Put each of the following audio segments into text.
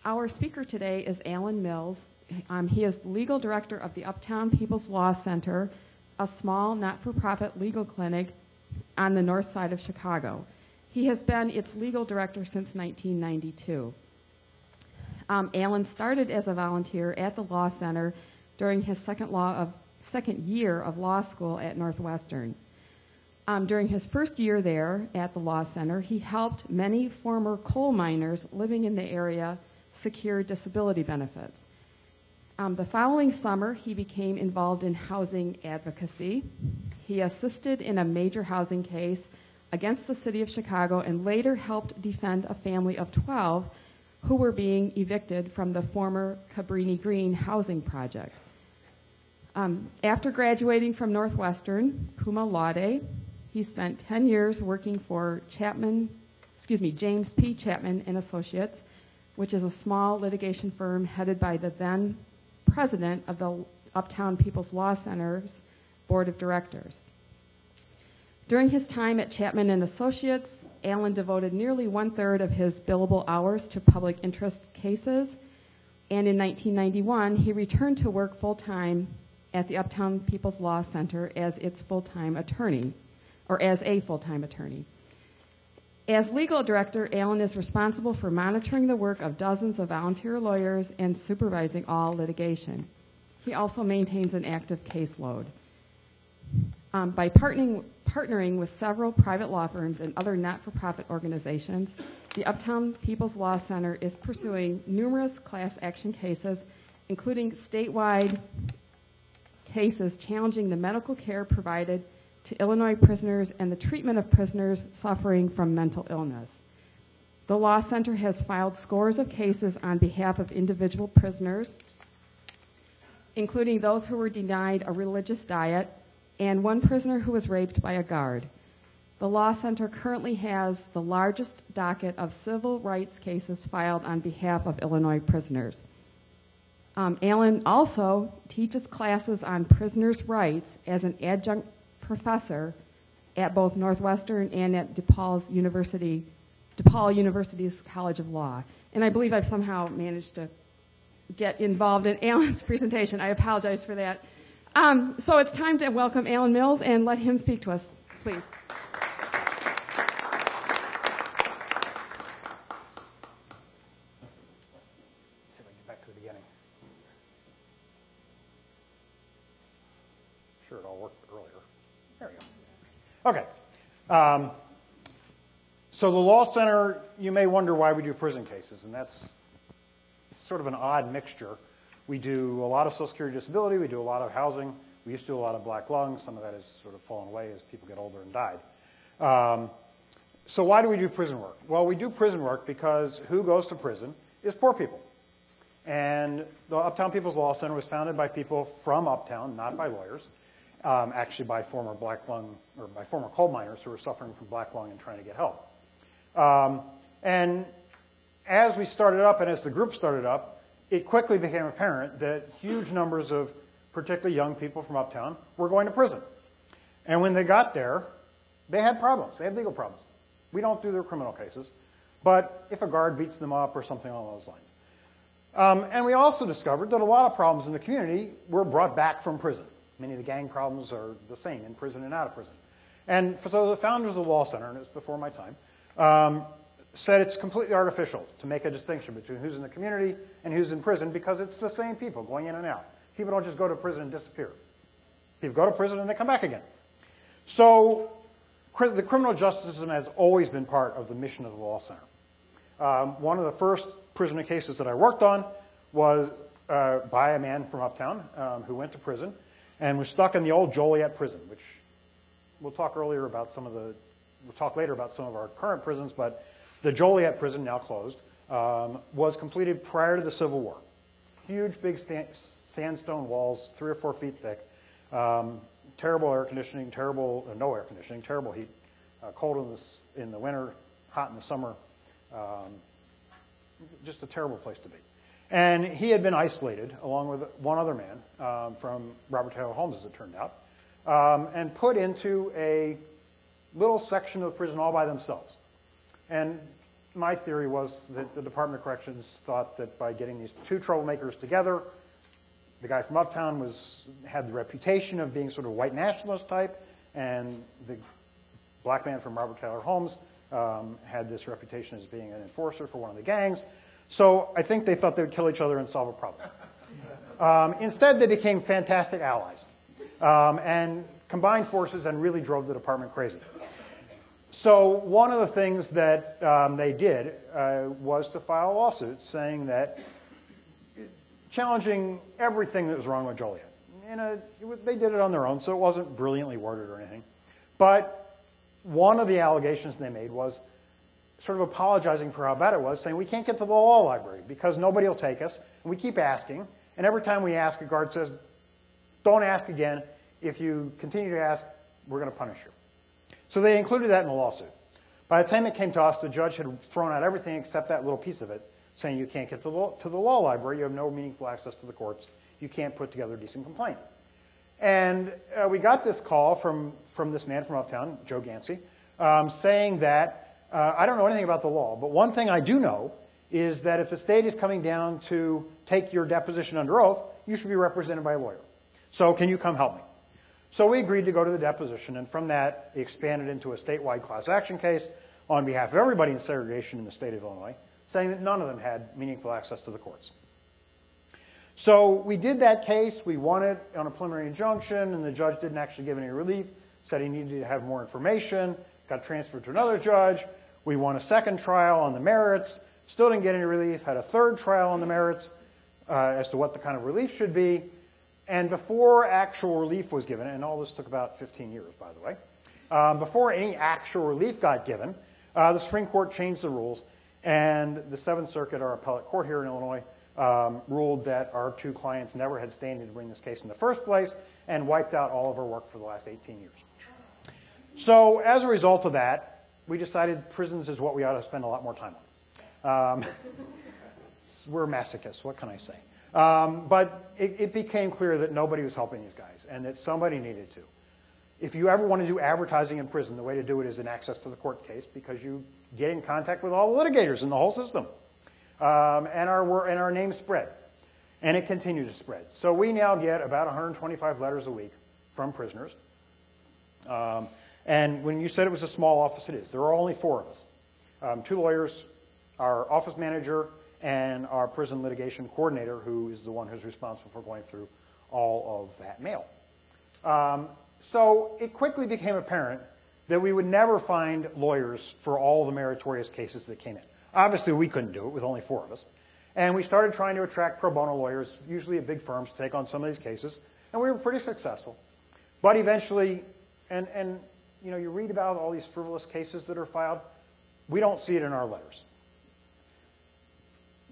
Our speaker today is Alan Mills. He is legal director of the Uptown People's Law Center, a small not-for-profit legal clinic on the north side of Chicago. He has been its legal director since 1992. Alan started as a volunteer at the Law Center during his second year of law school at Northwestern. During his first year there at the Law Center, he helped many former coal miners living in the area secure disability benefits. The following summer, he became involved in housing advocacy. He assisted in a major housing case against the city of Chicago and later helped defend a family of 12 who were being evicted from the former Cabrini Green housing project. After graduating from Northwestern, cum laude, he spent 10 years working for James P. Chapman and Associates, which is a small litigation firm headed by the then president of the Uptown People's Law Center's board of directors. During his time at Chapman and Associates, Alan devoted nearly 1/3 of his billable hours to public interest cases, and in 1991, he returned to work full-time at the Uptown People's Law Center as its full-time attorney, or as a full-time attorney. As legal director, Alan is responsible for monitoring the work of dozens of volunteer lawyers and supervising all litigation. He also maintains an active caseload. By partnering with several private law firms and other not-for-profit organizations, the Uptown People's Law Center is pursuing numerous class action cases, including statewide cases challenging the medical care provided to Illinois prisoners and the treatment of prisoners suffering from mental illness. The Law Center has filed scores of cases on behalf of individual prisoners, including those who were denied a religious diet and one prisoner who was raped by a guard. The Law Center currently has the largest docket of civil rights cases filed on behalf of Illinois prisoners. Alan also teaches classes on prisoners' rights as an adjunct professor at both Northwestern and at DePaul University's College of Law. And I believe I've somehow managed to get involved in Alan's presentation. I apologize for that. So it's time to welcome Alan Mills and let him speak to us, please. Let's see if I can get back to the beginning. Sure, it all worked earlier. There we go. Okay. So the Law Center, you may wonder why we do prison cases, and that's sort of an odd mixture. We do a lot of Social Security disability. We do a lot of housing. We used to do a lot of black lung. Some of that has sort of fallen away as people get older and died. So why do we do prison work? Well, we do prison work because who goes to prison is poor people. And the Uptown People's Law Center was founded by people from Uptown, not by lawyers, actually by former black lung or by former coal miners who were suffering from black lung and trying to get help. And as we started up and as the group started up, it quickly became apparent that huge numbers of particularly young people from Uptown were going to prison. And when they got there, they had problems. They had legal problems. We don't do their criminal cases, but if a guard beats them up or something along those lines. And we also discovered that a lot of problems in the community were brought back from prison. Many of the gang problems are the same in prison and out of prison. And so the founders of the Law Center, and it was before my time, said it's completely artificial to make a distinction between who's in the community and who's in prison because it's the same people going in and out. People don't just go to prison and disappear. People go to prison and they come back again. So the criminal justice system has always been part of the mission of the Law Center. One of the first prisoner cases that I worked on was by a man from Uptown who went to prison and was stuck in the old Joliet prison, which we'll talk later about some of our current prisons, but the Joliet prison, now closed, was completed prior to the Civil War. Huge, big sandstone walls, 3 or 4 feet thick, terrible air conditioning, no air conditioning, terrible heat, cold in the winter, hot in the summer, just a terrible place to be. And he had been isolated, along with one other man from Robert Taylor Holmes, as it turned out, and put into a little section of the prison all by themselves. And my theory was that the Department of Corrections thought that by getting these two troublemakers together, the guy from Uptown had the reputation of being sort of white nationalist type, and the black man from Robert Taylor Holmes had this reputation as being an enforcer for one of the gangs. So I think they thought they would kill each other and solve a problem. Instead, they became fantastic allies and combined forces and really drove the department crazy. So one of the things that they did was to file lawsuits saying that, challenging everything that was wrong with Joliet. They did it on their own, so it wasn't brilliantly worded or anything. But one of the allegations they made was sort of apologizing for how bad it was, saying we can't get to the law library because nobody will take us, and we keep asking, and every time we ask, a guard says, don't ask again. If you continue to ask, we're going to punish you. So they included that in the lawsuit. By the time it came to us, the judge had thrown out everything except that little piece of it, saying you can't get to the law library, you have no meaningful access to the courts, you can't put together a decent complaint. And we got this call from this man from Uptown, Joe Gansey, saying that, I don't know anything about the law, but one thing I do know is that if the state is coming down to take your deposition under oath, you should be represented by a lawyer. So can you come help me? So we agreed to go to the deposition, and from that, it expanded into a statewide class action case on behalf of everybody in segregation in the state of Illinois, saying that none of them had meaningful access to the courts. So we did that case. We won it on a preliminary injunction, and the judge didn't actually give any relief, said he needed to have more information, got transferred to another judge. We won a second trial on the merits, still didn't get any relief, had a third trial on the merits as to what the kind of relief should be. And before actual relief was given, and all this took about 15 years, by the way, before any actual relief got given, the Supreme Court changed the rules, and the Seventh Circuit, our appellate court here in Illinois, ruled that our two clients never had standing to bring this case in the first place and wiped out all of our work for the last 18 years. So as a result of that, we decided prisons is what we ought to spend a lot more time on. We're masochists, what can I say? But it became clear that nobody was helping these guys and that somebody needed to. If you ever want to do advertising in prison, the way to do it is an access to the court case because you get in contact with all the litigators in the whole system. And our name spread. And it continued to spread. So we now get about 125 letters a week from prisoners. And when you said it was a small office, it is. There are only 4 of us. 2 lawyers, our office manager, and our prison litigation coordinator, who is the one who's responsible for going through all of that mail. So it quickly became apparent that we would never find lawyers for all the meritorious cases that came in. Obviously, we couldn't do it with only 4 of us. And we started trying to attract pro bono lawyers, usually at big firms, to take on some of these cases. And we were pretty successful. But eventually, and you read about all these frivolous cases that are filed, we don't see it in our letters.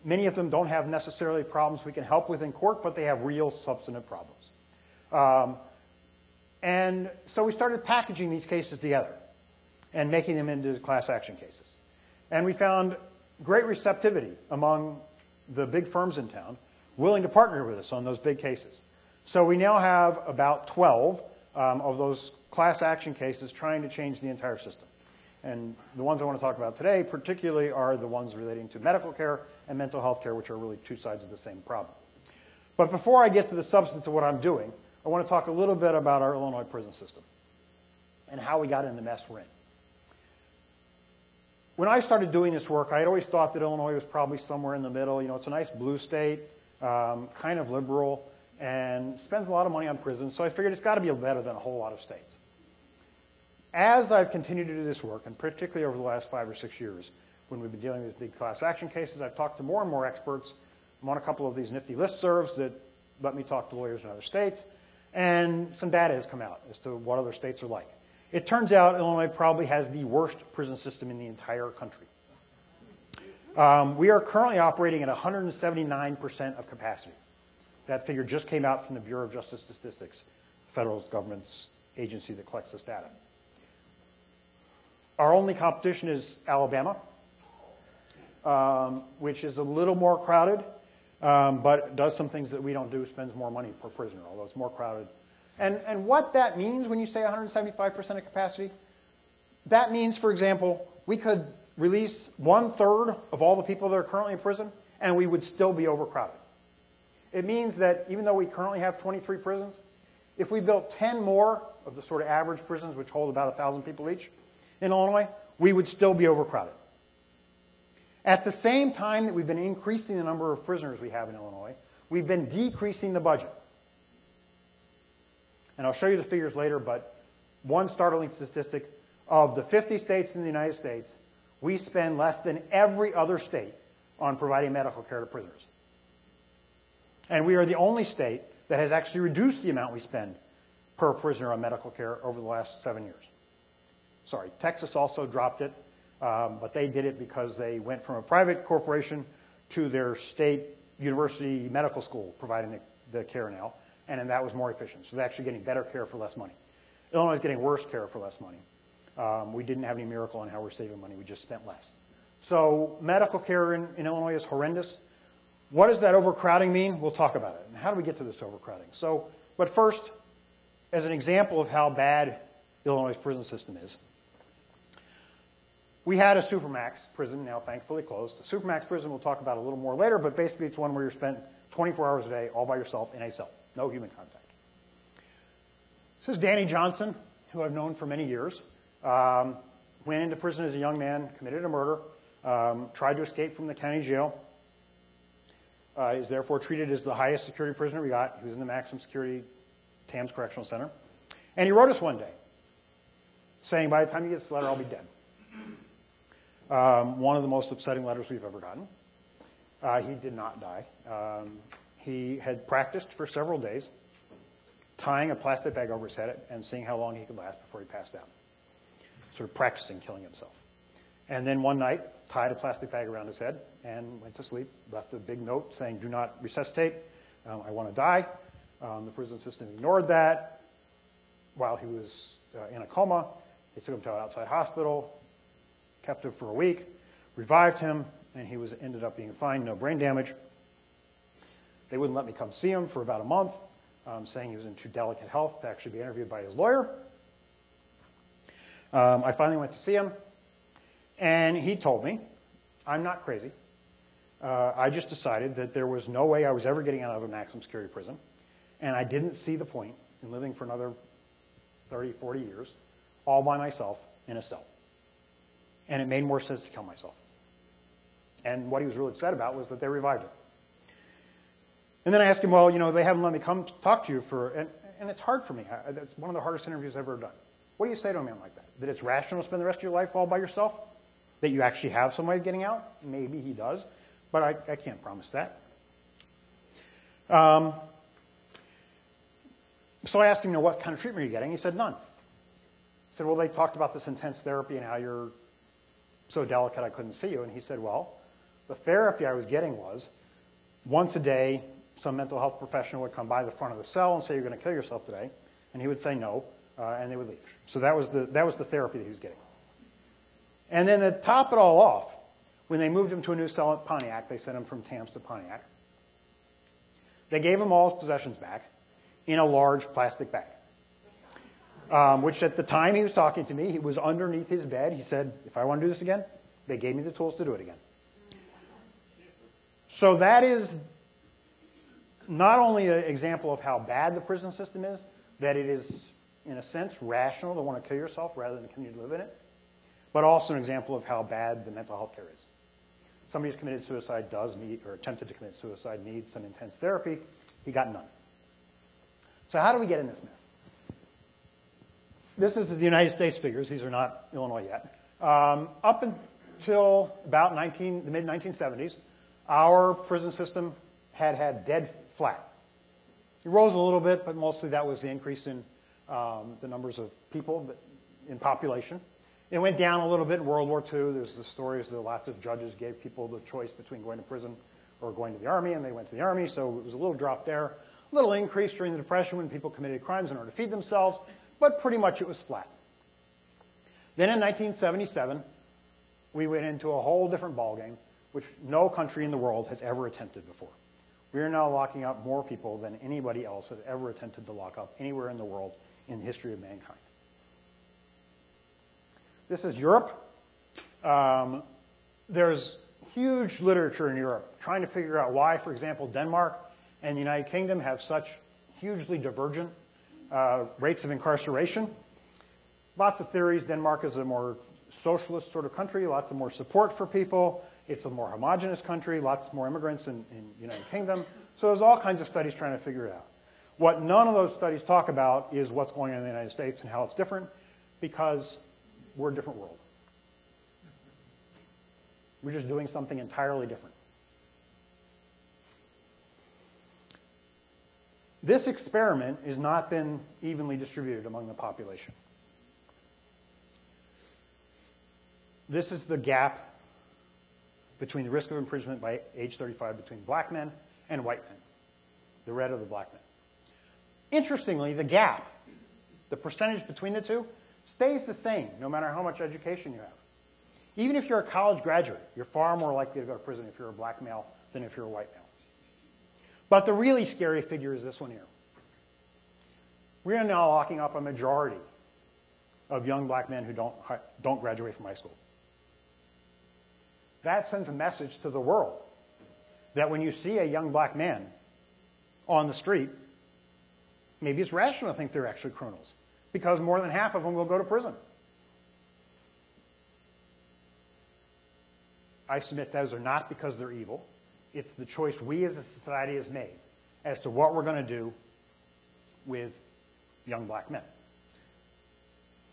Many of them don't have necessarily problems we can help with in court, but they have real substantive problems. And so we started packaging these cases together and making them into class action cases. And we found great receptivity among the big firms in town willing to partner with us on those big cases. So we now have about 12 of those class action cases trying to change the entire system. And the ones I want to talk about today particularly are the ones relating to medical care and mental health care, which are really 2 sides of the same problem. But before I get to the substance of what I'm doing, I want to talk a little bit about our Illinois prison system and how we got in the mess we're in. When I started doing this work, I had always thought that Illinois was probably somewhere in the middle. It's a nice blue state, kind of liberal, and spends a lot of money on prisons, so I figured it's got to be better than a whole lot of states. As I've continued to do this work, and particularly over the last 5 or 6 years, when we've been dealing with big class action cases, I've talked to more and more experts. I'm on a couple of these nifty listservs that let me talk to lawyers in other states, and some data has come out as to what other states are like. It turns out Illinois probably has the worst prison system in the entire country. We are currently operating at 179% of capacity. That figure just came out from the Bureau of Justice Statistics, the federal government's agency that collects this data. Our only competition is Alabama, which is a little more crowded, but does some things that we don't do, spends more money per prisoner, although it's more crowded. And what that means when you say 175% of capacity, that means, for example, we could release 1/3 of all the people that are currently in prison, and we would still be overcrowded. It means that even though we currently have 23 prisons, if we built 10 more of the sort of average prisons, which hold about 1,000 people each in Illinois, we would still be overcrowded. At the same time that we've been increasing the number of prisoners we have in Illinois, we've been decreasing the budget. And I'll show you the figures later, but one startling statistic, of the 50 states in the United States, we spend less than every other state on providing medical care to prisoners. And we are the only state that has actually reduced the amount we spend per prisoner on medical care over the last 7 years. Sorry, Texas also dropped it, but they did it because they went from a private corporation to their state university medical school providing the care now, and then that was more efficient. So they're actually getting better care for less money. Illinois is getting worse care for less money. We didn't have any miracle on how we're saving money. We just spent less. So medical care in Illinois is horrendous. What does that overcrowding mean? We'll talk about it. And how do we get to this overcrowding? But first, as an example of how bad Illinois' prison system is, we had a Supermax prison, now thankfully closed. A Supermax prison we'll talk about a little more later, but basically it's one where you're spent 24 hours a day all by yourself in a cell. No human contact. This is Danny Johnson, who I've known for many years. Went into prison as a young man, committed a murder, tried to escape from the county jail. Is therefore treated as the highest security prisoner we got. He was in the maximum security Tams Correctional Center. And he wrote us one day saying, by the time you get this letter, I'll be dead. One of the most upsetting letters we've ever gotten. He did not die. He had practiced for several days, tying a plastic bag over his head and seeing how long he could last before he passed out. Sort of practicing killing himself. And then one night, tied a plastic bag around his head and went to sleep, left a big note saying, do not resuscitate, I want to die. The prison system ignored that. While he was in a coma, they took him to an outside hospital, kept him for a week, revived him, and he ended up being fine, no brain damage. They wouldn't let me come see him for about a month, saying he was in too delicate health to actually be interviewed by his lawyer. I finally went to see him, and he told me, I'm not crazy. I just decided that there was no way I was ever getting out of a maximum security prison, and I didn't see the point in living for another 30, 40 years all by myself in a cell. And it made more sense to kill myself. And what he was really upset about was that they revived him. And then I asked him, well, they haven't let me come talk to you and it's hard for me. That's one of the hardest interviews I've ever done. What do you say to a man like that? That it's rational to spend the rest of your life all by yourself? That you actually have some way of getting out? Maybe he does, but I can't promise that. So I asked him, what kind of treatment are you getting? He said, none. I said, well, they talked about this intense therapy and how you're so delicate I couldn't see you. And he said, well, the therapy I was getting was once a day, some mental health professional would come by the front of the cell and say, you're going to kill yourself today. And he would say no, and they would leave. So that was the therapy that he was getting. And then to top it all off, when they moved him to a new cell at Pontiac, they sent him from Tams to Pontiac, they gave him all his possessions back in a large plastic bag, which at the time he was talking to me, he was underneath his bed. He said, if I want to do this again, they gave me the tools to do it again. So that is not only an example of how bad the prison system is, that it is, in a sense, rational to want to kill yourself rather than continue to live in it, but also an example of how bad the mental health care is. Somebody who's committed suicide or attempted to commit suicide needs some intense therapy. He got none. So how do we get in this mess? This is the United States figures. These are not Illinois yet. Up until about the mid-1970s, our prison system had dead flat. It rose a little bit, but mostly that was the increase in the numbers of people in population. It went down a little bit in World War II. There's the stories that lots of judges gave people the choice between going to prison or going to the Army, and they went to the Army, so it was a little drop there. A little increase during the Depression when people committed crimes in order to feed themselves, but pretty much it was flat. Then in 1977, we went into a whole different ballgame, which no country in the world has ever attempted before. We are now locking up more people than anybody else has ever attempted to lock up anywhere in the world in the history of mankind. This is Europe. There's huge literature in Europe trying to figure out why, for example, Denmark and the United Kingdom have such hugely divergent rates of incarceration. Lots of theories. Denmark is a more socialist sort of country, lots of more support for people. It's a more homogenous country, lots more immigrants in the United Kingdom. So there's all kinds of studies trying to figure it out. What none of those studies talk about is what's going on in the United States and how it's different, because we're a different world. We're just doing something entirely different. This experiment has not been evenly distributed among the population. This is the gap between the risk of imprisonment by age 35 between black men and white men. The red are the black men. Interestingly, the gap, the percentage between the two, stays the same no matter how much education you have. Even if you're a college graduate, you're far more likely to go to prison if you're a black male than if you're a white male. But the really scary figure is this one here. We are now locking up a majority of young black men who don't graduate from high school. That sends a message to the world that when you see a young black man on the street, maybe it's rational to think they're actually criminals, because more than half of them will go to prison. I submit those are not because they're evil. It's the choice we as a society has made as to what we're going to do with young black men.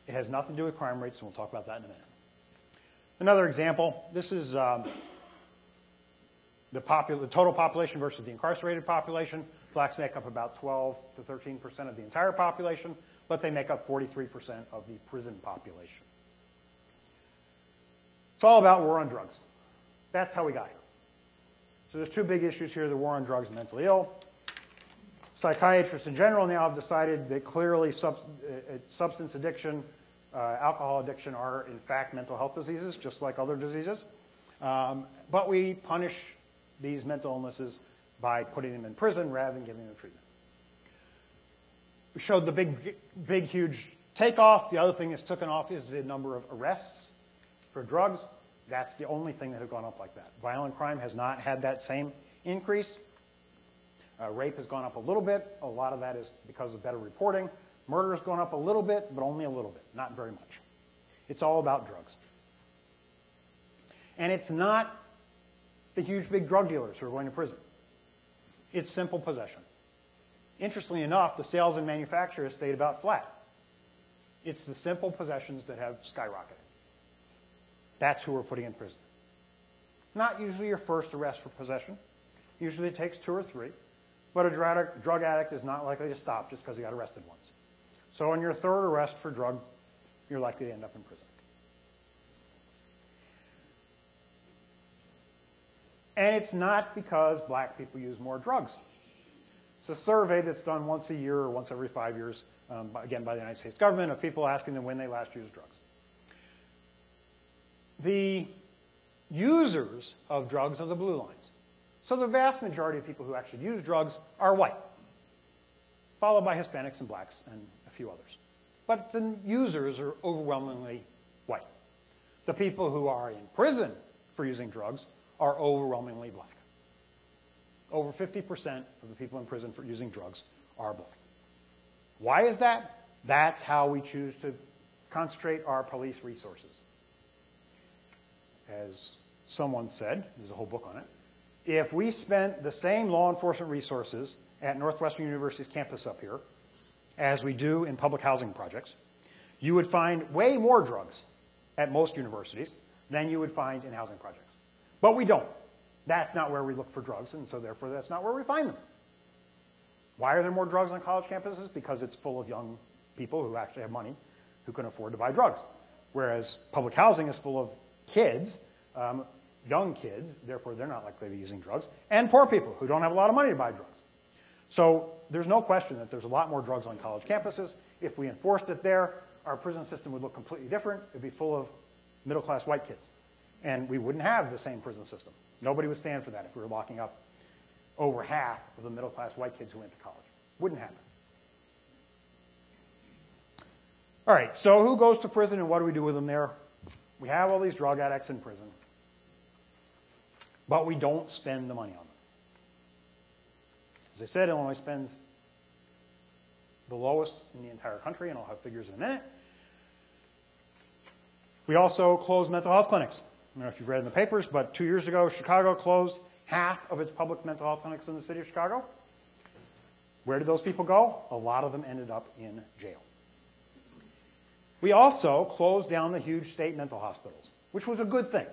It has nothing to do with crime rates, and we'll talk about that in a minute. Another example, this is the total population versus the incarcerated population. Blacks make up about 12 to 13% of the entire population, but they make up 43% of the prison population. It's all about war on drugs. That's how we got here. So there's two big issues here, the war on drugs and mentally ill. Psychiatrists in general now have decided that clearly substance addiction, alcohol addiction are in fact mental health diseases, just like other diseases. But we punish these mental illnesses by putting them in prison rather than giving them treatment. We showed the big, huge takeoff. The other thing that's taken off is the number of arrests for drugs. That's the only thing that has gone up like that. Violent crime has not had that same increase. Rape has gone up a little bit. A lot of that is because of better reporting. Murder has gone up a little bit, but only a little bit, not very much. It's all about drugs. And it's not the huge big drug dealers who are going to prison. It's simple possession. Interestingly enough, the sales and manufacture has stayed about flat. It's the simple possessions that have skyrocketed. That's who we're putting in prison. Not usually your first arrest for possession. Usually it takes 2 or 3. But a drug addict is not likely to stop just because he got arrested once. So on your 3rd arrest for drugs, you're likely to end up in prison. And it's not because black people use more drugs. It's a survey that's done once a year or once every 5 years, again by the United States government, of people asking them when they last used drugs. The users of drugs are the blue lines. So the vast majority of people who actually use drugs are white, followed by Hispanics and blacks and a few others. But the users are overwhelmingly white. The people who are in prison for using drugs are overwhelmingly black. Over 50% of the people in prison for using drugs are black. Why is that? That's how we choose to concentrate our police resources. As someone said, there's a whole book on it, if we spent the same law enforcement resources at Northwestern University's campus up here as we do in public housing projects, you would find way more drugs at most universities than you would find in housing projects. But we don't. That's not where we look for drugs, and so therefore that's not where we find them. Why are there more drugs on college campuses? Because it's full of young people who actually have money who can afford to buy drugs. Whereas public housing is full of kids, young kids, therefore they're not likely to be using drugs, and poor people who don't have a lot of money to buy drugs. So there's no question that there's a lot more drugs on college campuses. If we enforced it there, our prison system would look completely different. It would be full of middle-class white kids. And we wouldn't have the same prison system. Nobody would stand for that if we were locking up over half of the middle-class white kids who went to college. Wouldn't happen. All right, so who goes to prison and what do we do with them there? We have all these drug addicts in prison, but we don't spend the money on them. As I said, Illinois spends the lowest in the entire country, and I'll have figures in a minute. We also close mental health clinics. I don't know if you've read in the papers, but 2 years ago, Chicago closed half of its public mental health clinics in the city of Chicago. Where did those people go? A lot of them ended up in jail. We also closed down the huge state mental hospitals, which was a good thing.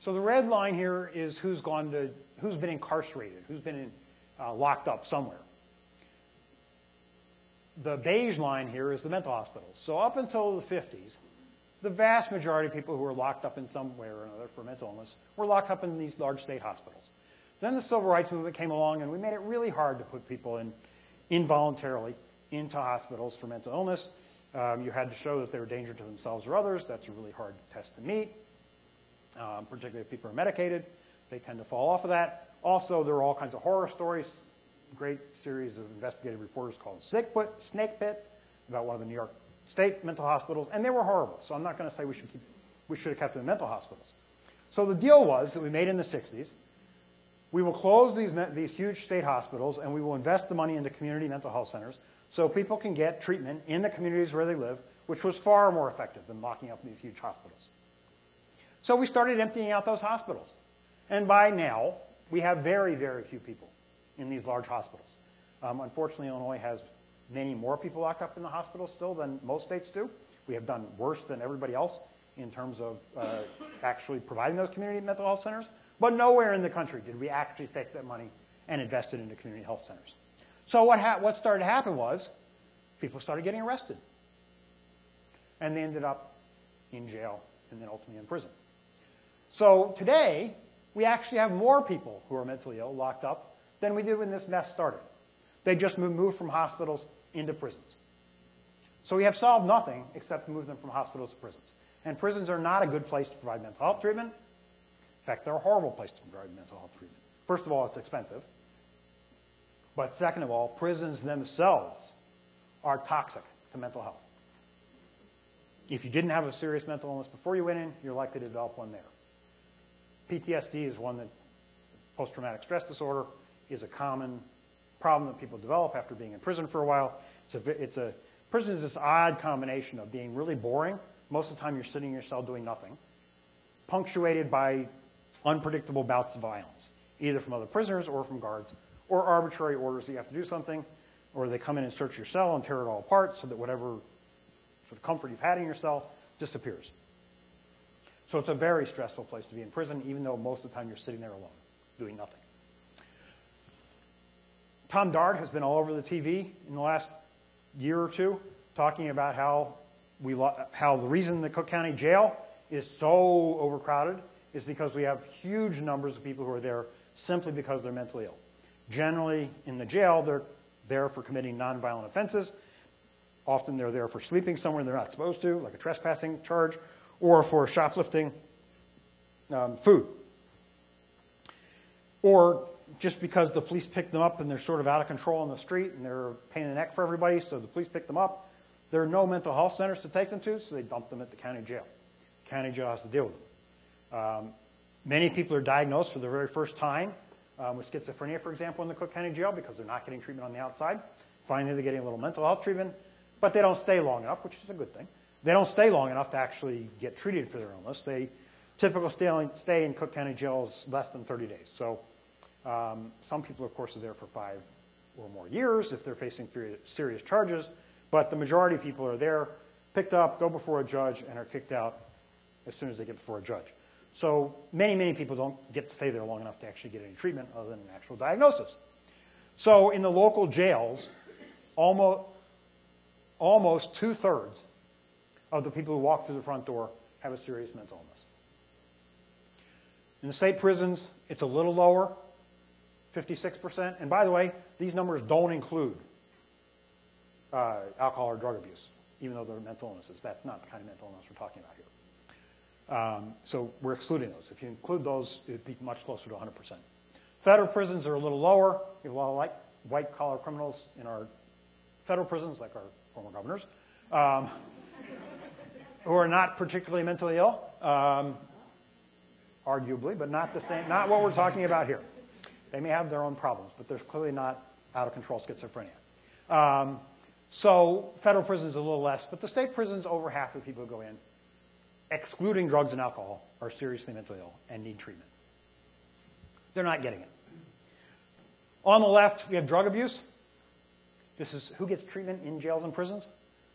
So the red line here is who's been incarcerated, who's been locked up somewhere. The beige line here is the mental hospitals. So up until the 50s, the vast majority of people who were locked up in some way or another for mental illness were locked up in these large state hospitals. Then the civil rights movement came along, and we made it really hard to put people involuntarily into hospitals for mental illness. You had to show that they were a danger to themselves or others. That's a really hard test to meet, particularly if people are medicated. They tend to fall off of that. Also, there are all kinds of horror stories. Great series of investigative reporters called Snake Pit about one of the New York State mental hospitals, and they were horrible. So I'm not going to say we should have kept them in mental hospitals. So the deal was that we made in the 60s. We will close these huge state hospitals, and we will invest the money into community mental health centers so people can get treatment in the communities where they live, which was far more effective than locking up these huge hospitals. So we started emptying out those hospitals. And by now, we have very, very few people in these large hospitals. Unfortunately, Illinois has many more people locked up in the hospitals still than most states do. We have done worse than everybody else in terms of actually providing those community mental health centers. But nowhere in the country did we actually take that money and invest it into community health centers. So what started to happen was people started getting arrested. And they ended up in jail and then ultimately in prison. So today, we actually have more people who are mentally ill locked up than we did when this mess started. They just moved from hospitals into prisons. So we have solved nothing except move them from hospitals to prisons. And prisons are not a good place to provide mental health treatment. In fact, they're a horrible place to provide mental health treatment. First of all, it's expensive. But second of all, prisons themselves are toxic to mental health. If you didn't have a serious mental illness before you went in, you're likely to develop one there. PTSD is one that, post-traumatic stress disorder, is a common problem that people develop after being in prison for a while. Prison is this odd combination of being really boring. Most of the time you're sitting in your cell doing nothing, punctuated by unpredictable bouts of violence, either from other prisoners or from guards, or arbitrary orders that you have to do something, or they come in and search your cell and tear it all apart so that whatever sort of comfort you've had in your cell disappears. So it's a very stressful place to be in prison, even though most of the time you're sitting there alone, doing nothing. Tom Dart has been all over the TV in the last year or two talking about how the reason the Cook County Jail is so overcrowded is because we have huge numbers of people who are there simply because they're mentally ill. Generally, in the jail, they're there for committing nonviolent offenses. Often they're there for sleeping somewhere they're not supposed to, like a trespassing charge, or for shoplifting food. Or just because the police pick them up and they're sort of out of control on the street and they're a pain in the neck for everybody, so the police pick them up. There are no mental health centers to take them to, so they dump them at the county jail. The county jail has to deal with them. Many people are diagnosed for the very first time with schizophrenia, for example, in the Cook County Jail because they're not getting treatment on the outside. Finally, they're getting a little mental health treatment, but they don't stay long enough, which is a good thing. They don't stay long enough to actually get treated for their illness. Typical stay in Cook County Jail is less than 30 days. So some people, of course, are there for 5 or more years if they're facing serious charges, but the majority of people are there, picked up, go before a judge, and are kicked out as soon as they get before a judge. So many people don't get to stay there long enough to actually get any treatment other than an actual diagnosis. So in the local jails, almost 2/3 of the people who walk through the front door have a serious mental illness. In the state prisons, it's a little lower, 56%. And by the way, these numbers don't include alcohol or drug abuse, even though they're mental illnesses. That's not the kind of mental illness we're talking about here. So we're excluding those. If you include those, it would be much closer to 100%. Federal prisons are a little lower. We have a lot of white-collar criminals in our federal prisons, like our former governors. who are not particularly mentally ill, arguably, but not the same, not what we're talking about here. They may have their own problems, but they're clearly not out-of-control schizophrenia. So federal prisons a little less, but the state prisons, over half of the people who go in, excluding drugs and alcohol, are seriously mentally ill and need treatment. They're not getting it. On the left, we have drug abuse. This is who gets treatment in jails and prisons.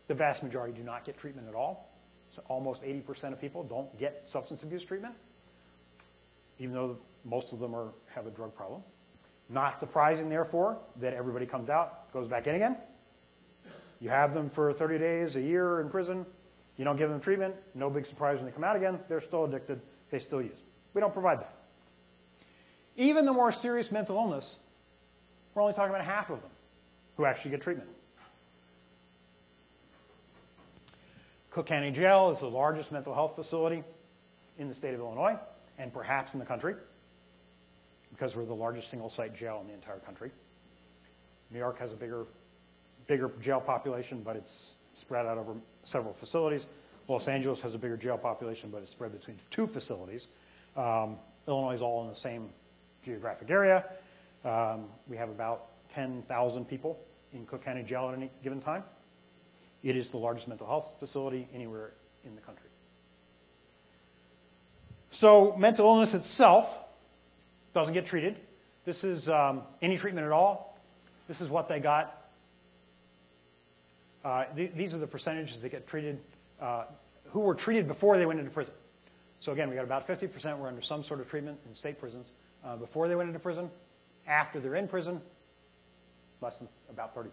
The vast majority do not get treatment at all. So almost 80% of people don't get substance abuse treatment, even though most of them have a drug problem. Not surprising, therefore, that everybody comes out, goes back in again. You have them for 30 days, a year in prison. You don't give them treatment. No big surprise when they come out again. They're still addicted. They still use. We don't provide that. Even the more serious mental illness, we're only talking about half of them who actually get treatment. Cook County Jail is the largest mental health facility in the state of Illinois, and perhaps in the country, because we're the largest single-site jail in the entire country. New York has a bigger jail population, but it's spread out over several facilities. Los Angeles has a bigger jail population, but it's spread between 2 facilities. Illinois is all in the same geographic area. We have about 10,000 people in Cook County Jail at any given time. It is the largest mental health facility anywhere in the country. So mental illness itself doesn't get treated. This is any treatment at all. This is what they got. These are the percentages that get treated, who were treated before they went into prison. So again, we got about 50% were under some sort of treatment in state prisons before they went into prison. After they're in prison, less than about 30%.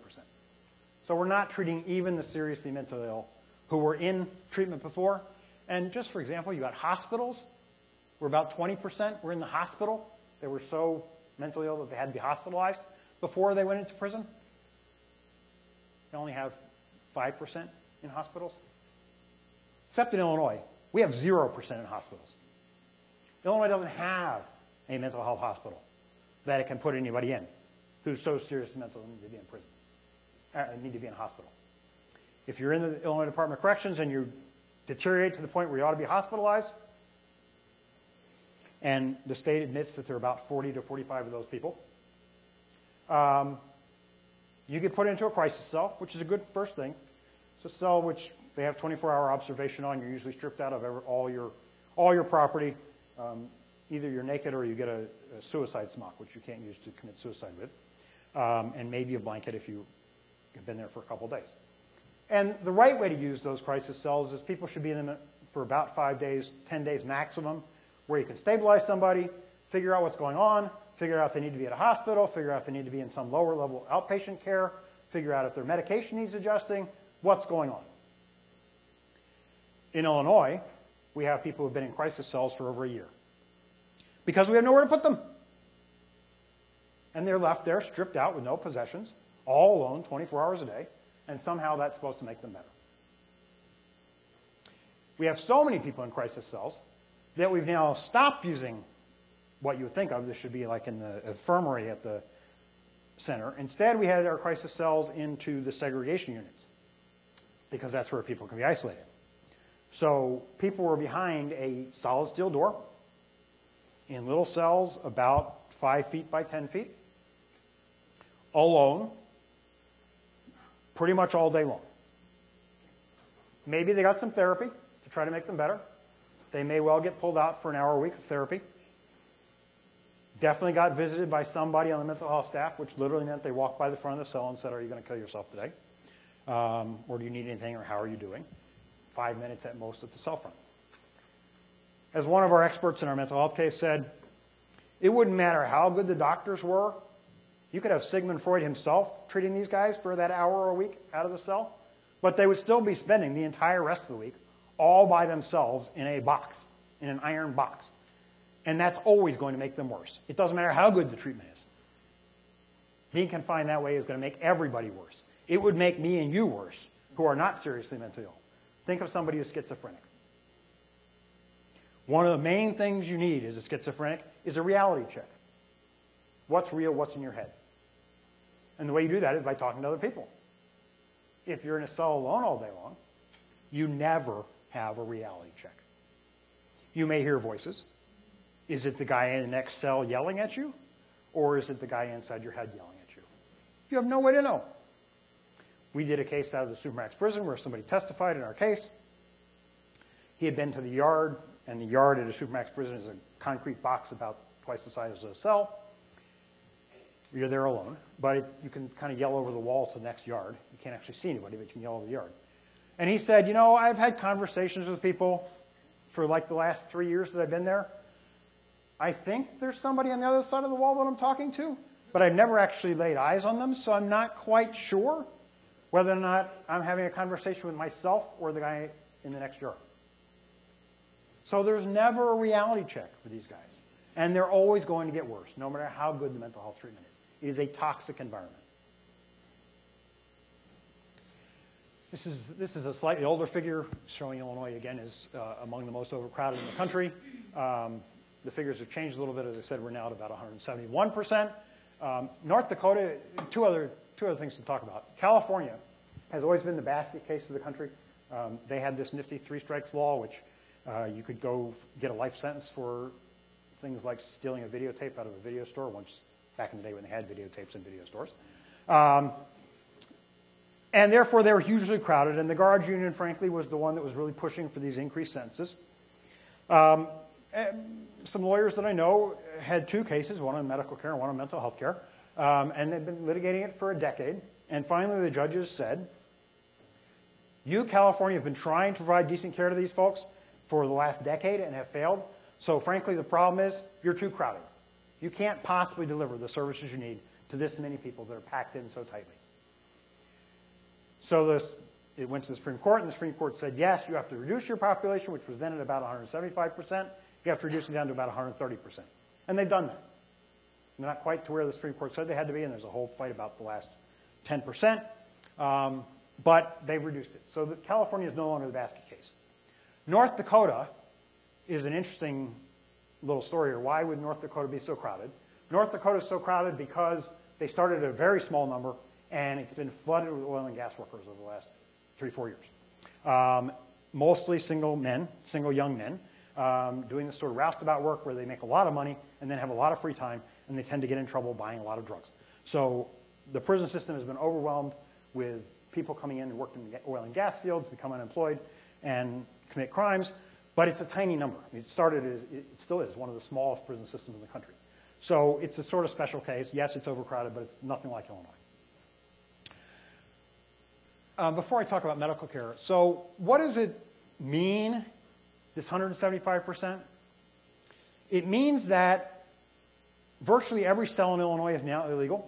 So we're not treating even the seriously mentally ill who were in treatment before. And just for example, you got hospitals where about 20% were in the hospital. They were so mentally ill that they had to be hospitalized before they went into prison. You only have 5% in hospitals. Except in Illinois, we have 0% in hospitals. Illinois doesn't have a mental health hospital that it can put anybody in who's so seriously mental and need to be in prison, need to be in hospital. If you're in the Illinois Department of Corrections and you deteriorate to the point where you ought to be hospitalized, and the state admits that there are about 40 to 45 of those people, you get put into a crisis cell, which is a good first thing. It's a cell which they have 24-hour observation on. You're usually stripped out of all your property. Either you're naked or you get a suicide smock, which you can't use to commit suicide with, and maybe a blanket if you have been there for a couple days. And the right way to use those crisis cells is people should be in them for about 5 days, 10 days maximum, where you can stabilize somebody, figure out what's going on, figure out if they need to be at a hospital, figure out if they need to be in some lower level outpatient care, figure out if their medication needs adjusting, what's going on. In Illinois, we have people who have been in crisis cells for over a year because we have nowhere to put them. And they're left there stripped out with no possessions, all alone, 24 hours a day, and somehow that's supposed to make them better. We have so many people in crisis cells that we've now stopped using what you would think of. This should be like in the infirmary at the center. Instead, we had our crisis cells into the segregation units because that's where people can be isolated. So people were behind a solid steel door in little cells about 5 feet by 10 feet, alone, pretty much all day long. Maybe they got some therapy to try to make them better. They may well get pulled out for an hour a week of therapy. Definitely got visited by somebody on the mental health staff, which literally meant they walked by the front of the cell and said, "Are you going to kill yourself today? Or do you need anything, or how are you doing?" 5 minutes at most at the cell front. As one of our experts in our mental health case said, it wouldn't matter how good the doctors were. You could have Sigmund Freud himself treating these guys for that hour a week out of the cell, but they would still be spending the entire rest of the week all by themselves in a box, in an iron box. And that's always going to make them worse. It doesn't matter how good the treatment is. Being confined that way is going to make everybody worse. It would make me and you worse, who are not seriously mentally ill. Think of somebody who's schizophrenic. One of the main things you need as a schizophrenic is a reality check. What's real, what's in your head? And the way you do that is by talking to other people. If you're in a cell alone all day long, you never have a reality check. You may hear voices. Is it the guy in the next cell yelling at you? Or is it the guy inside your head yelling at you? You have no way to know. We did a case out of the Supermax prison where somebody testified in our case. He had been to the yard, and the yard at a Supermax prison is a concrete box about twice the size of a cell. You're there alone, but you can kind of yell over the wall to the next yard. You can't actually see anybody, but you can yell over the yard. And he said, you know, I've had conversations with people for like the last 3 years that I've been there. I think there's somebody on the other side of the wall that I'm talking to, but I've never actually laid eyes on them, so I'm not quite sure whether or not I'm having a conversation with myself or the guy in the next yard. So there's never a reality check for these guys. And they're always going to get worse, no matter how good the mental health treatment is. It is a toxic environment. This is a slightly older figure showing Illinois, again, is among the most overcrowded in the country. The figures have changed a little bit. As I said, we're now at about 171%. North Dakota, two other things to talk about. California has always been the basket case of the country. They had this nifty 3 strikes law, which you could go get a life sentence for things like stealing a videotape out of a video store, once back in the day when they had videotapes in video stores. And therefore, they were hugely crowded, and the guards union, frankly, was the one that was really pushing for these increased sentences. Some lawyers that I know had 2 cases, one on medical care and one on mental health care, and they've been litigating it for a decade. And finally, the judges said, you, California, have been trying to provide decent care to these folks for the last decade and have failed. So frankly, the problem is you're too crowded. You can't possibly deliver the services you need to this many people that are packed in so tightly. So it went to the Supreme Court, and the Supreme Court said, yes, you have to reduce your population, which was then at about 175%. You have to reduce it down to about 130%. And they've done that. They're not quite to where the Supreme Court said they had to be, and there's a whole fight about the last 10%. But they've reduced it. So California is no longer the basket case. North Dakota is an interesting little story here. Why would North Dakota be so crowded? North Dakota is so crowded because they started at a very small number, and it's been flooded with oil and gas workers over the last 3-4 years. Mostly single young men, doing this sort of roustabout work where they make a lot of money and then have a lot of free time, and they tend to get in trouble buying a lot of drugs. So the prison system has been overwhelmed with people coming in and work in the oil and gas fields, become unemployed, and commit crimes. But it's a tiny number. It still is one of the smallest prison systems in the country. So it's a sort of special case. Yes, it's overcrowded, but it's nothing like Illinois. Before I talk about medical care, so what does it mean, this 175%? It means that virtually every cell in Illinois is now illegal,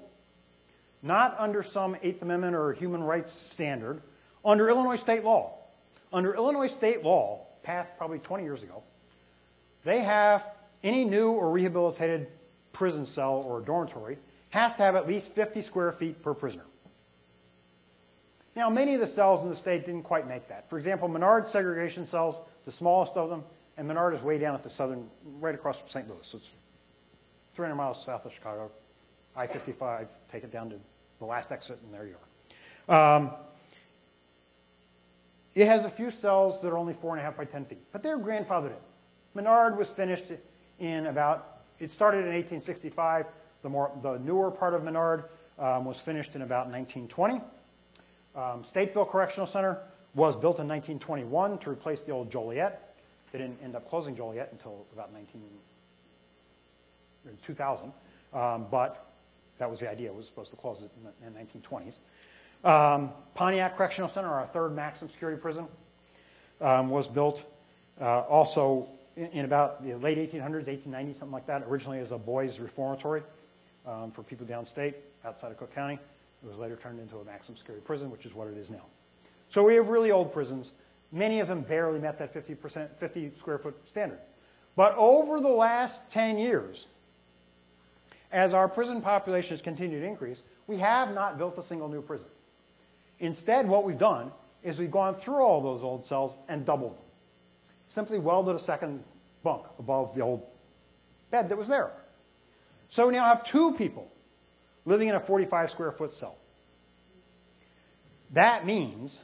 not under some 8th Amendment or human rights standard, under Illinois state law. Under Illinois state law, passed probably 20 years ago, they have any new or rehabilitated prison cell or dormitory has to have at least 50 square feet per prisoner. Now, many of the cells in the state didn't quite make that. For example, Menard segregation cells, the smallest of them, and Menard is way down at the southern, right across from St. Louis. So it's 300 miles south of Chicago. I-55, take it down to the last exit, and there you are. It has a few cells that are only 4.5 by 10 feet, but they're grandfathered in. Menard was finished in it started in 1865. The newer part of Menard was finished in about 1920. Stateville Correctional Center was built in 1921 to replace the old Joliet. They didn't end up closing Joliet until about 2000, but that was the idea. It was supposed to close it in the 1920s. Pontiac Correctional Center, our third maximum security prison, was built also in about the late 1800s, 1890, something like that, originally as a boys' reformatory for people downstate, outside of Cook County. It was later turned into a maximum security prison, which is what it is now. So we have really old prisons. Many of them barely met that 50 square foot standard. But over the last 10 years, as our prison population has continued to increase, we have not built a single new prison. Instead, what we've done is we've gone through all those old cells and doubled them. Simply welded a second bunk above the old bed that was there. So we now have 2 people living in a 45 square foot cell. That means,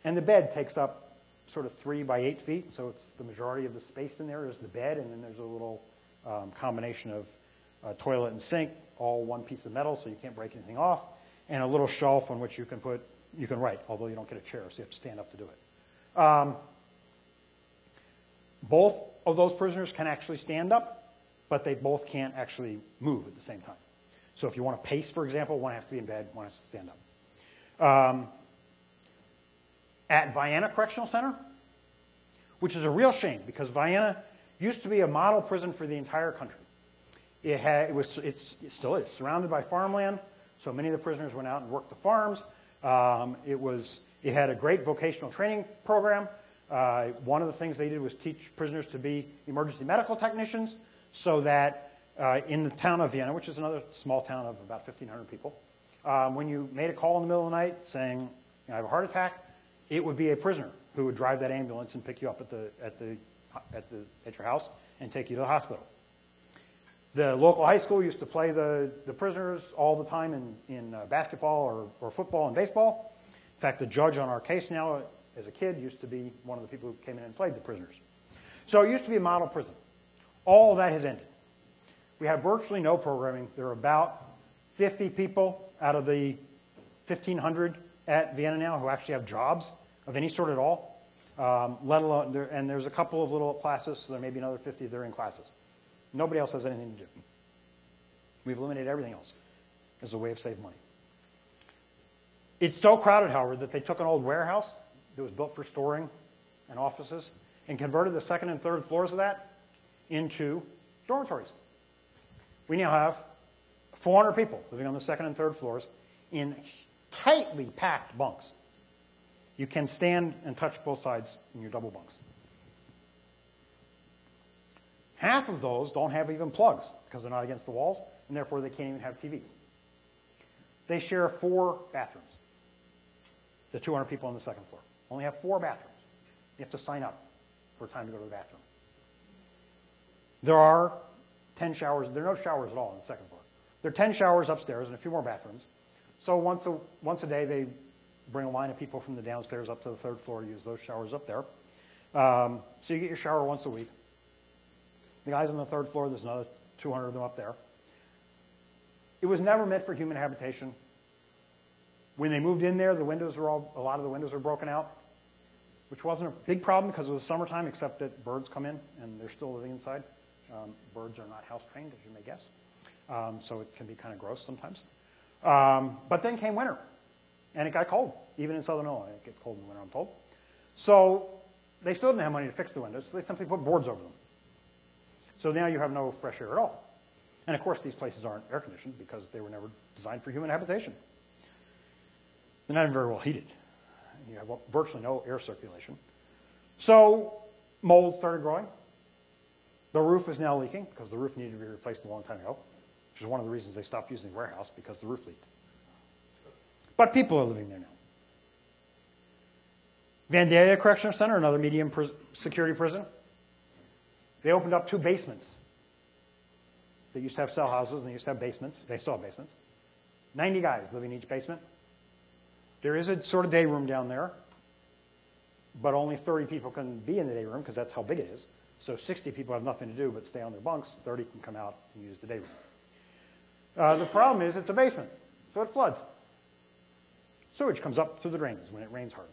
and the bed takes up sort of 3 by 8 feet, so it's the majority of the space in there is the bed, and then there's a little combination of toilet and sink, all one piece of metal, so you can't break anything off, and a little shelf on which you can write, although you don't get a chair, so you have to stand up to do it. Both of those prisoners can actually stand up, but they both can't actually move at the same time. So if you want to pace, for example, one has to be in bed, one has to stand up. At Vienna Correctional Center, which is a real shame because Vienna used to be a model prison for the entire country. It still is, surrounded by farmland, so many of the prisoners went out and worked the farms. It had a great vocational training program. One of the things they did was teach prisoners to be emergency medical technicians so that in the town of Vienna, which is another small town of about 1,500 people, when you made a call in the middle of the night saying, I have a heart attack, it would be a prisoner who would drive that ambulance and pick you up at your house and take you to the hospital. The local high school used to play the prisoners all the time in basketball or football and baseball. In fact, the judge on our case now, as a kid, used to be one of the people who came in and played the prisoners. So it used to be a model prison. All of that has ended. We have virtually no programming. There are about 50 people out of the 1,500 at Vienna now who actually have jobs of any sort at all, let alone, and there's a couple of little classes, so there may be another 50 that are in classes. Nobody else has anything to do. We've eliminated everything else as a way of saving money. It's so crowded, however, that they took an old warehouse that was built for storing and offices and converted the second and third floors of that into dormitories. We now have 400 people living on the second and third floors in tightly packed bunks. You can stand and touch both sides in your double bunks. Half of those don't have even plugs because they're not against the walls, and therefore they can't even have TVs. They share 4 bathrooms, the 200 people on the second floor. Only have 4 bathrooms. You have to sign up for time to go to the bathroom. There are 10 showers. There are no showers at all on the second floor. There are 10 showers upstairs and a few more bathrooms. So once a day, they bring a line of people from the downstairs up to the third floor to use those showers up there. So you get your shower once a week. The guys on the third floor, there's another 200 of them up there. It was never meant for human habitation. When they moved in there, a lot of the windows were broken out, which wasn't a big problem because it was summertime, except that birds come in and they're still living inside. Birds are not house trained, as you may guess. So it can be kind of gross sometimes. But then came winter, and it got cold. Even in southern Illinois, it gets cold in the winter, I'm told. So they still didn't have money to fix the windows, so they simply put boards over them. So now you have no fresh air at all. And of course, these places aren't air conditioned because they were never designed for human habitation. They're not even very well heated. You have virtually no air circulation. So mold started growing. The roof is now leaking because the roof needed to be replaced a long time ago, which is one of the reasons they stopped using the warehouse, because the roof leaked. But people are living there now. Vandalia Correctional Center, another medium security prison. They opened up 2 basements. They used to have cell houses, and they used to have basements. They still have basements. 90 guys living in each basement. There is a sort of day room down there, but only 30 people can be in the day room because that's how big it is. So 60 people have nothing to do but stay on their bunks. 30 can come out and use the day room. The problem is it's a basement, so it floods. Sewage comes up through the drains when it rains hard.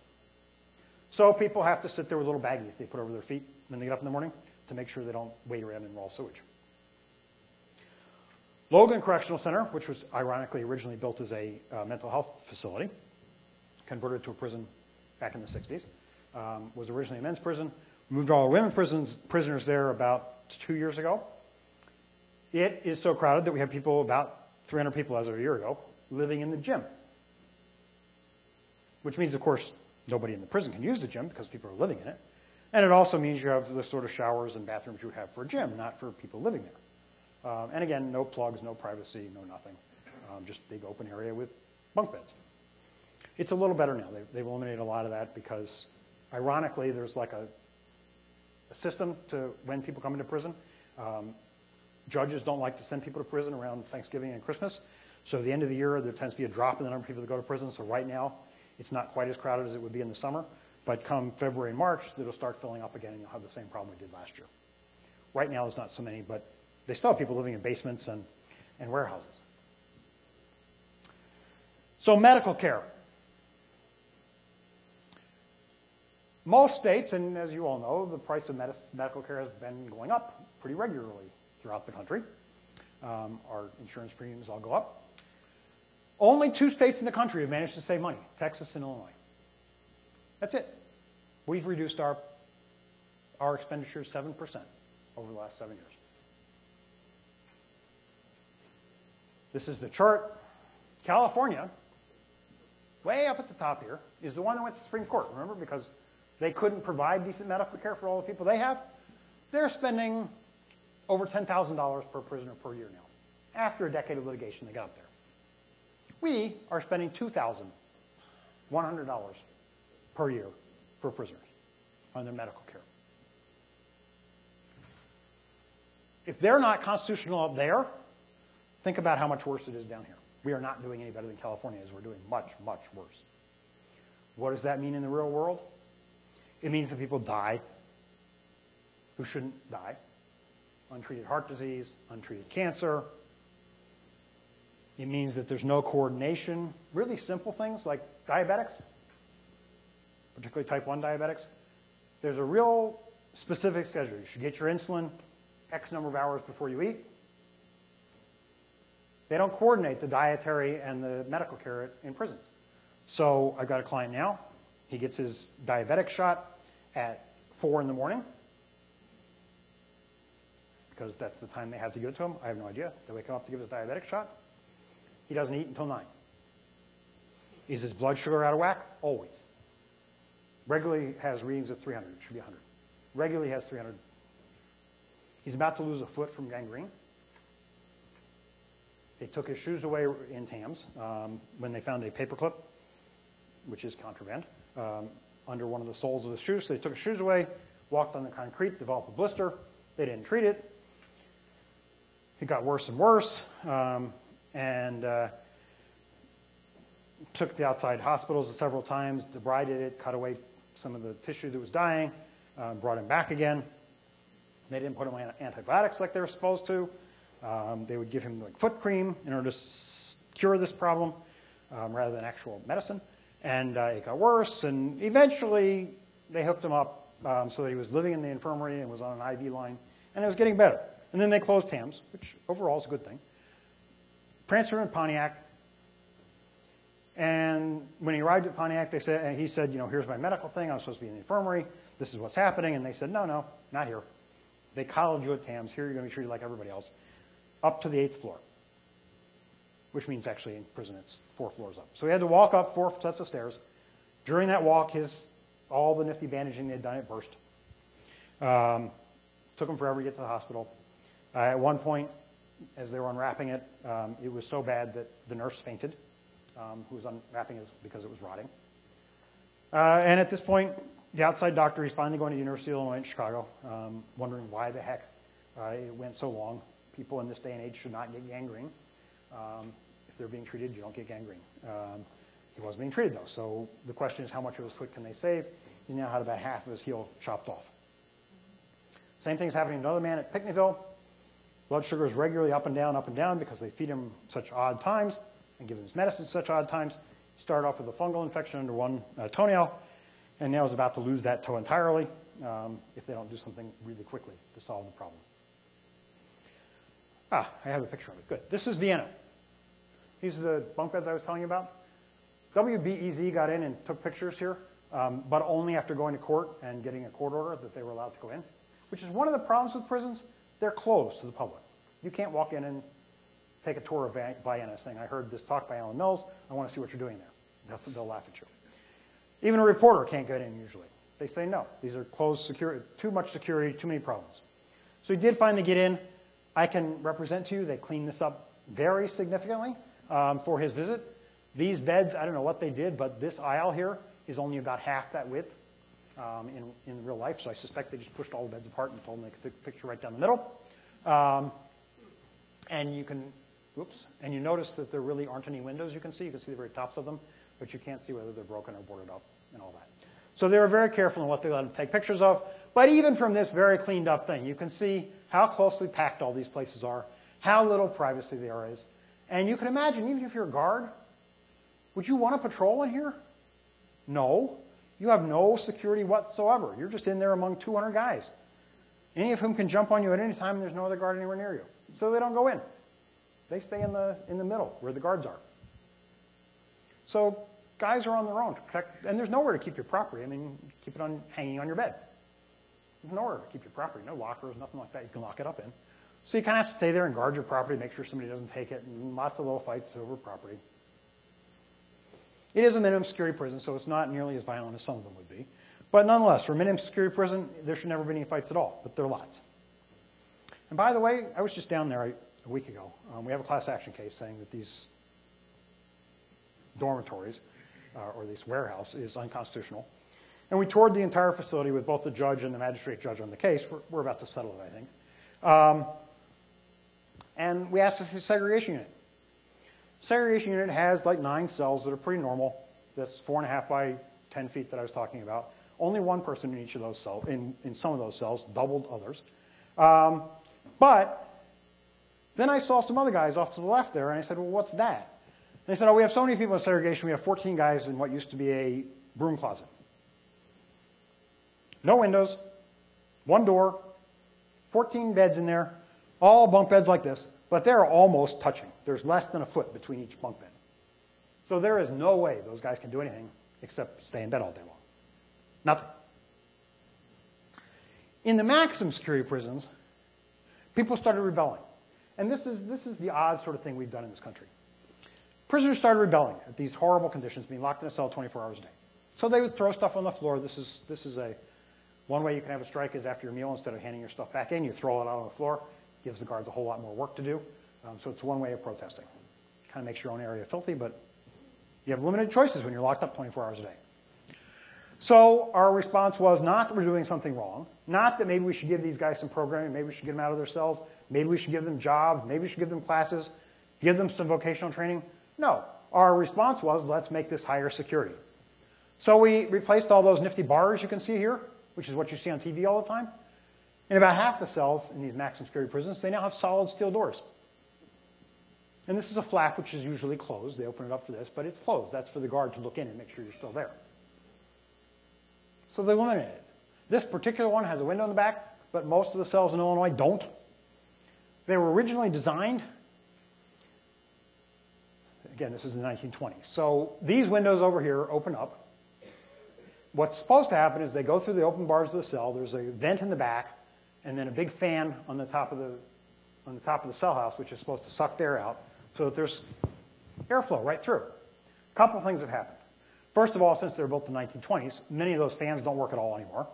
So people have to sit there with little baggies they put over their feet when they get up in the morning to make sure they don't wade around in raw sewage. Logan Correctional Center, which was ironically originally built as a mental health facility, converted to a prison back in the 60s, was originally a men's prison. We moved all our women prisoners there about 2 years ago. It is so crowded that we have people, about 300 people as of a year ago, living in the gym. Which means, of course, nobody in the prison can use the gym because people are living in it. And it also means you have the sort of showers and bathrooms you would have for a gym, not for people living there. And again, no plugs, no privacy, no nothing. Just big open area with bunk beds. It's a little better now. They've eliminated a lot of that because, ironically, there's like a system to when people come into prison. Judges don't like to send people to prison around Thanksgiving and Christmas. So at the end of the year, there tends to be a drop in the number of people that go to prison. So right now, it's not quite as crowded as it would be in the summer. But come February and March, it'll start filling up again, and you'll have the same problem we did last year. Right now, there's not so many, but they still have people living in basements and warehouses. So medical care. Most states, and as you all know, the price of medical care has been going up pretty regularly throughout the country. Our insurance premiums all go up. Only 2 states in the country have managed to save money, Texas and Illinois. That's it. We've reduced our expenditures 7% over the last 7 years. This is the chart. California, way up at the top here, is the one that went to the Supreme Court, remember? Because they couldn't provide decent medical care for all the people they have. They're spending over $10,000 per prisoner per year now. After a decade of litigation, they got up there. We are spending $2,100 per year for prisoners on their medical care. If they're not constitutional up there, think about how much worse it is down here. We are not doing any better than California is. We're doing much, much worse. What does that mean in the real world? It means that people die who shouldn't die. Untreated heart disease, untreated cancer. It means that there's no coordination. Really simple things like diabetics, particularly type 1 diabetics. There's a real specific schedule. You should get your insulin X number of hours before you eat. They don't coordinate the dietary and the medical care in prisons. So I've got a client now. He gets his diabetic shot at 4 in the morning because that's the time they have to give it to him. I have no idea. They wake him up to give his diabetic shot. He doesn't eat until 9. Is his blood sugar out of whack? Always. Regularly has readings of 300. It should be 100. Regularly has 300. He's about to lose a foot from gangrene. They took his shoes away in TAMS when they found a paperclip, which is contraband, under one of the soles of his shoes. So they took his shoes away, walked on the concrete, developed a blister. They didn't treat it. It got worse and worse, and took it to outside hospitals several times, debrided it, cut away some of the tissue that was dying, brought him back again. They didn't put him on antibiotics like they were supposed to. They would give him like foot cream in order to cure this problem rather than actual medicine. And it got worse, and eventually they hooked him up so that he was living in the infirmary and was on an IV line, and it was getting better. And then they closed TAMS, which overall is a good thing. Transferred him to Pontiac, and when he arrived at Pontiac, he said, you know, here's my medical thing. I'm supposed to be in the infirmary. This is what's happening. And they said, no, not here. They coddled you at TAMS. Here you're going to be treated like everybody else. Up to the 8th floor, which means actually in prison it's 4 floors up. So he had to walk up 4 sets of stairs. During that walk, all the nifty bandaging they'd done, it burst. Took him forever to get to the hospital. At one point, as they were unwrapping it, it was so bad that the nurse fainted, who was unwrapping it because it was rotting. And at this point, the outside doctor, he's finally going to the University of Illinois in Chicago, wondering why the heck it went so long. People in this day and age should not get gangrene. If they're being treated, you don't get gangrene. He was being treated, though. So the question is, how much of his foot can they save? He now had about half of his heel chopped off. Same thing's happening to another man at Pinckneyville. Blood sugar is regularly up and down because they feed him such odd times and give him his medicine at such odd times. He started off with a fungal infection under one toenail, and now is about to lose that toe entirely if they don't do something really quickly to solve the problem. I have a picture of it. Good. This is Vienna. These are the bunk beds I was telling you about. WBEZ got in and took pictures here, but only after going to court and getting a court order that they were allowed to go in, which is one of the problems with prisons. They're closed to the public. You can't walk in and take a tour of Vienna saying, I heard this talk by Alan Mills. I want to see what you're doing there. They'll laugh at you. Even a reporter can't get in usually. They say no. These are closed security, too much security, too many problems. So he did finally get in. I can represent to you, they cleaned this up very significantly for his visit. These beds, I don't know what they did, but this aisle here is only about half that width in real life, so I suspect they just pushed all the beds apart and told them they could take a picture right down the middle. And you can, and you notice that there really aren't any windows you can see. You can see the very tops of them, but you can't see whether they're broken or boarded up and all that. So they were very careful in what they let them take pictures of. But even from this very cleaned up thing, you can see how closely packed all these places are, how little privacy there is. And you can imagine, even if you're a guard, would you want to patrol in here? No. You have no security whatsoever. You're just in there among 200 guys, any of whom can jump on you at any time, and there's no other guard anywhere near you. So they don't go in. They stay in the middle where the guards are. So guys are on their own to protect, and there's nowhere to keep your property. I mean, keep it hanging on your bed. There's nowhere to keep your property. No lockers, nothing like that you can lock it up in. So you kind of have to stay there and guard your property, make sure somebody doesn't take it, and lots of little fights over property. It is a minimum security prison, so it's not nearly as violent as some of them would be. But nonetheless, for a minimum security prison, there should never be any fights at all, but there are lots. And by the way, I was just down there a week ago. We have a class action case saying that these dormitories, or this warehouse, is unconstitutional. And we toured the entire facility with both the judge and the magistrate judge on the case. We're about to settle it, I think. And we asked to see the segregation unit. Segregation unit has like 9 cells that are pretty normal. That's 4.5 by 10 feet that I was talking about. Only one person in each of those cells, in some of those cells, doubled others. But then I saw some other guys off to the left there, and I said, well, what's that? And they said, oh, we have so many people in segregation, we have 14 guys in what used to be a broom closet. No windows, 1 door, 14 beds in there, all bunk beds like this, but they're almost touching. There's less than a foot between each bunk bed. So there is no way those guys can do anything except stay in bed all day long. Nothing. In the maximum security prisons, people started rebelling. And this is the odd sort of thing we've done in this country. Prisoners started rebelling at these horrible conditions, being locked in a cell 24 hours a day. So they would throw stuff on the floor. This is one way you can have a strike is after your meal, instead of handing your stuff back in, you throw it out on the floor. Gives the guards a whole lot more work to do. So it's one way of protesting. Kind of makes your own area filthy, but you have limited choices when you're locked up 24 hours a day. So our response was not that we're doing something wrong, not that maybe we should give these guys some programming, maybe we should get them out of their cells, maybe we should give them jobs, maybe we should give them classes, give them some vocational training. No, our response was let's make this higher security. So we replaced all those nifty bars you can see here, which is what you see on TV all the time. In about half the cells in these maximum security prisons, they now have solid steel doors. And this is a flap, which is usually closed. They open it up for this, but it's closed. That's for the guard to look in and make sure you're still there. So they eliminated it. This particular one has a window in the back, but most of the cells in Illinois don't. They were originally designed, again, this is the 1920s. So these windows over here open up. What's supposed to happen is they go through the open bars of the cell. There's a vent in the back, and then a big fan on the top of the cell house, which is supposed to suck the air out, so that there's airflow right through. A couple of things have happened. First of all, since they were built in the 1920s, many of those fans don't work at all anymore.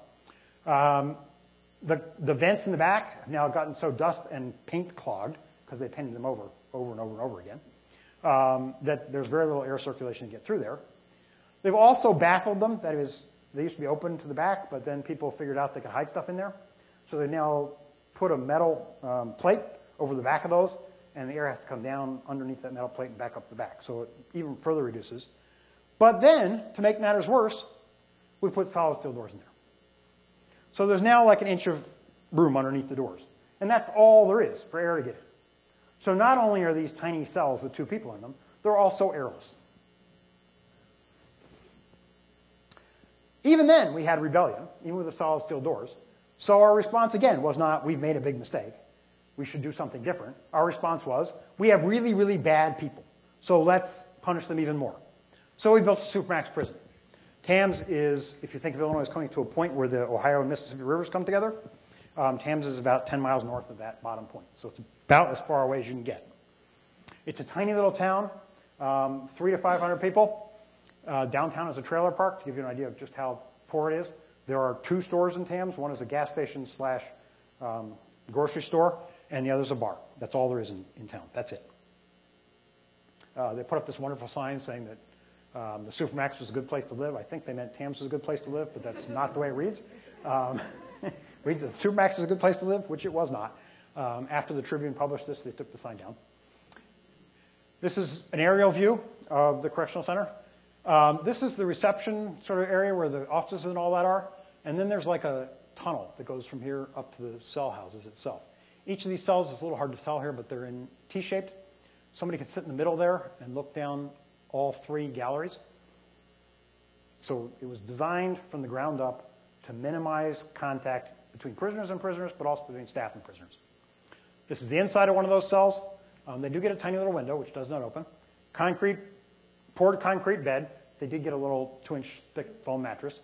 The vents in the back have now gotten so dust and paint clogged, because they painted them over and over and over again, that there's very little air circulation to get through there. They've also baffled them. That is, they used to be open to the back, but then people figured out they could hide stuff in there. So they now put a metal plate over the back of those, and the air has to come down underneath that metal plate and back up the back. So it even further reduces. But then, to make matters worse, we put solid steel doors in there. So there's now like an inch of room underneath the doors. And that's all there is for air to get in. So not only are these tiny cells with 2 people in them, they're also airless. Even then, we had rebellion, even with the solid steel doors. So our response, again, was not, we've made a big mistake. We should do something different. Our response was, we have really, really bad people. So let's punish them even more. So we built a supermax prison. Tams is, if you think of Illinois as coming to a point where the Ohio and Mississippi rivers come together, Tams is about 10 miles north of that bottom point. So it's about as far away as you can get. It's a tiny little town, 300 to 500 people. Downtown is a trailer park, to give you an idea of just how poor it is. There are 2 stores in Tams. One is a gas station / grocery store, and the other is a bar. That's all there is in town. That's it. They put up this wonderful sign saying that the Supermax was a good place to live. I think they meant Tams was a good place to live, but that's not the way it reads. It reads that the Supermax is a good place to live, which it was not. After the Tribune published this, they took the sign down. This is an aerial view of the Correctional Center. This is the reception sort of area where the offices and all that are. And then there's like a tunnel that goes from here up to the cell houses itself. Each of these cells is a little hard to tell here, but they're in T-shaped. Somebody can sit in the middle there and look down all 3 galleries. So it was designed from the ground up to minimize contact between prisoners and prisoners, but also between staff and prisoners. This is the inside of one of those cells. They do get a tiny little window, which does not open. Poured concrete bed. They did get a little 2-inch thick foam mattress.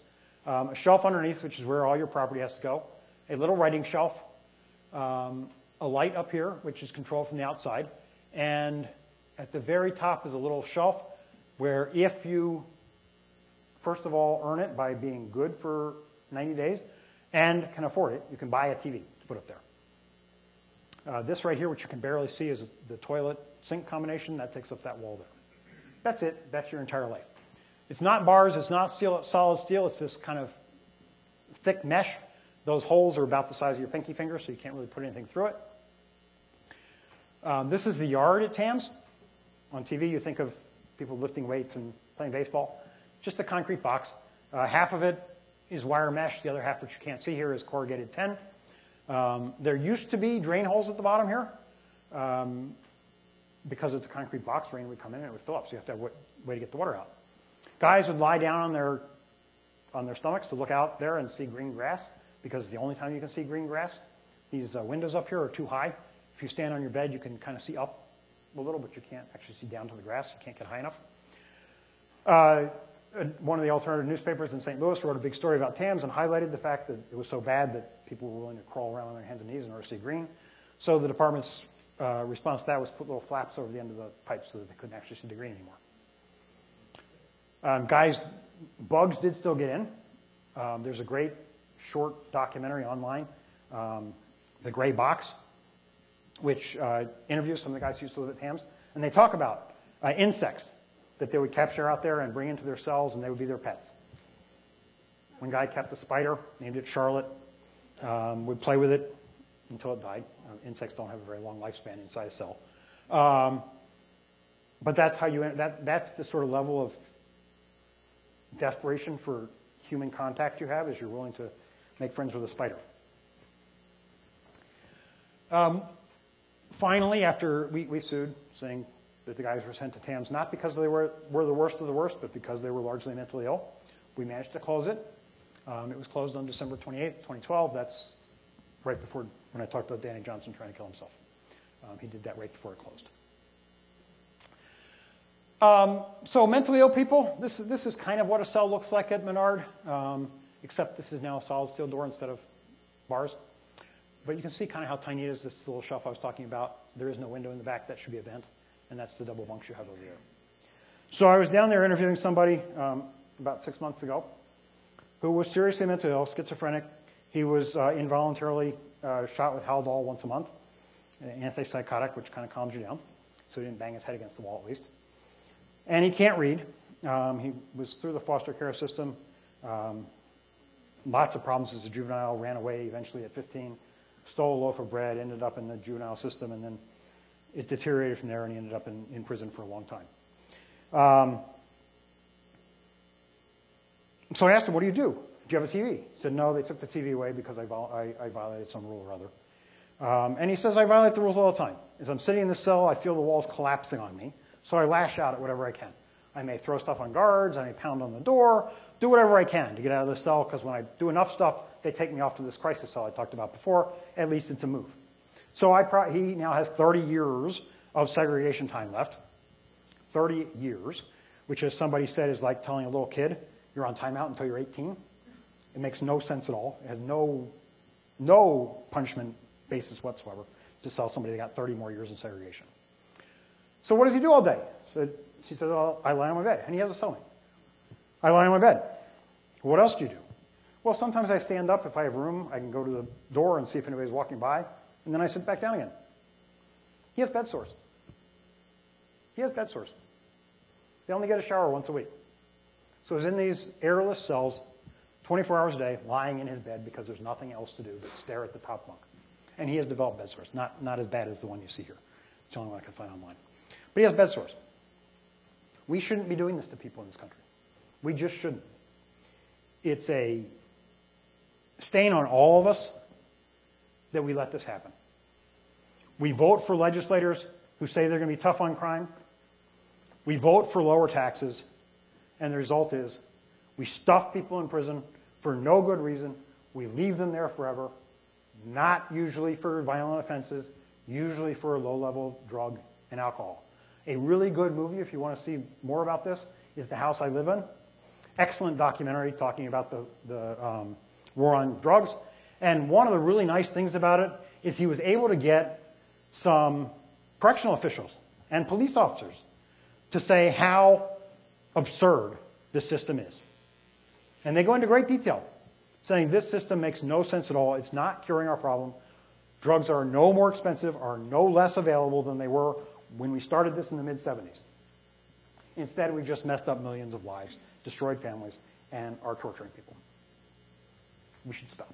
A shelf underneath, which is where all your property has to go. A little writing shelf. A light up here, which is controlled from the outside. And at the very top is a little shelf where if you, first of all, earn it by being good for 90 days and can afford it, you can buy a TV to put up there. This right here, which you can barely see, is the toilet sink combination. That takes up that wall there. That's it. That's your entire life. It's not bars. It's not solid steel. It's this kind of thick mesh. Those holes are about the size of your pinky finger, so you can't really put anything through it. This is the yard at TAMS. On TV, you think of people lifting weights and playing baseball. Just a concrete box. Half of it is wire mesh. The other half, which you can't see here, is corrugated tin. There used to be drain holes at the bottom here. Because it's a concrete box, rain would come in and it would fill up, so you have to have a way to get the water out. Guys would lie down on their stomachs to look out there and see green grass, because it's the only time you can see green grass. These windows up here are too high. If you stand on your bed, you can kind of see up a little, but you can't actually see down to the grass. You can't get high enough. One of the alternative newspapers in St. Louis wrote a big story about TAMS and highlighted the fact that it was so bad that people were willing to crawl around on their hands and knees in order to see green. So the department's response to that was put little flaps over the end of the pipes so that they couldn't actually see the green anymore. Guys, bugs did still get in. There's a great short documentary online, The Gray Box, which interviews some of the guys who used to live at TAMS. And they talk about insects that they would capture out there and bring into their cells, and they would be their pets. One guy kept a spider, named it Charlotte, would play with it until it died. Insects don't have a very long lifespan inside a cell. But that's how that's the sort of level of desperation for human contact you have, is you're willing to make friends with a spider. Finally, after we sued, saying that the guys were sent to TAMS not because they were the worst of the worst, but because they were largely mentally ill, we managed to close it. It was closed on December 28th, 2012. That's right before when I talked about Danny Johnson trying to kill himself. He did that right before it closed. So mentally ill people, this is kind of what a cell looks like at Menard, except this is now a solid steel door instead of bars. But you can see kind of how tiny it is, this little shelf I was talking about. There is no window in the back. That should be a vent. And that's the double bunks you have over there. So I was down there interviewing somebody about 6 months ago who was seriously mentally ill, schizophrenic. He was involuntarily shot with Haldol once a month, an antipsychotic, which kind of calms you down, so he didn't bang his head against the wall at least. And he can't read. He was through the foster care system. Lots of problems as a juvenile, ran away eventually at 15, stole a loaf of bread, ended up in the juvenile system, and then it deteriorated from there, and he ended up in prison for a long time. So I asked him, what do you do? Do you have a TV? He said, no, they took the TV away because I violated some rule or other. And he says, I violate the rules all the time. As I'm sitting in the cell, I feel the walls collapsing on me, so I lash out at whatever I can. I may throw stuff on guards, I may pound on the door, do whatever I can to get out of the cell, because when I do enough stuff, they take me off to this crisis cell I talked about before. At least it's a move. So he now has 30 years of segregation time left. 30 years, which, as somebody said, is like telling a little kid, you're on timeout until you're 18. It makes no sense at all. It has no punishment basis whatsoever to tell somebody they got 30 more years in segregation. So what does he do all day? So she says, oh, I lie on my bed. And he has a cellmate. I lie on my bed. What else do you do? Well, sometimes I stand up. If I have room, I can go to the door and see if anybody's walking by. And then I sit back down again. He has bed sores. He has bed sores. They only get a shower once a week. So he's in these airless cells 24 hours a day, lying in his bed because there's nothing else to do but stare at the top bunk. And he has developed bed sores. Not as bad as the one you see here. It's the only one I can find online. But he has bed sores. We shouldn't be doing this to people in this country. We just shouldn't. It's a stain on all of us that we let this happen. We vote for legislators who say they're going to be tough on crime. We vote for lower taxes, and the result is we stuff people in prison for no good reason. We leave them there forever, not usually for violent offenses, usually for low-level drug and alcohol. A really good movie, if you want to see more about this, is The House I Live In. Excellent documentary talking about the war on drugs. And one of the really nice things about it is he was able to get some correctional officials and police officers to say how absurd this system is. And they go into great detail, saying this system makes no sense at all. It's not curing our problem. Drugs are no more expensive, are no less available than they were when we started this in the mid-'70s. Instead, we've just messed up millions of lives, destroyed families, and are torturing people. We should stop.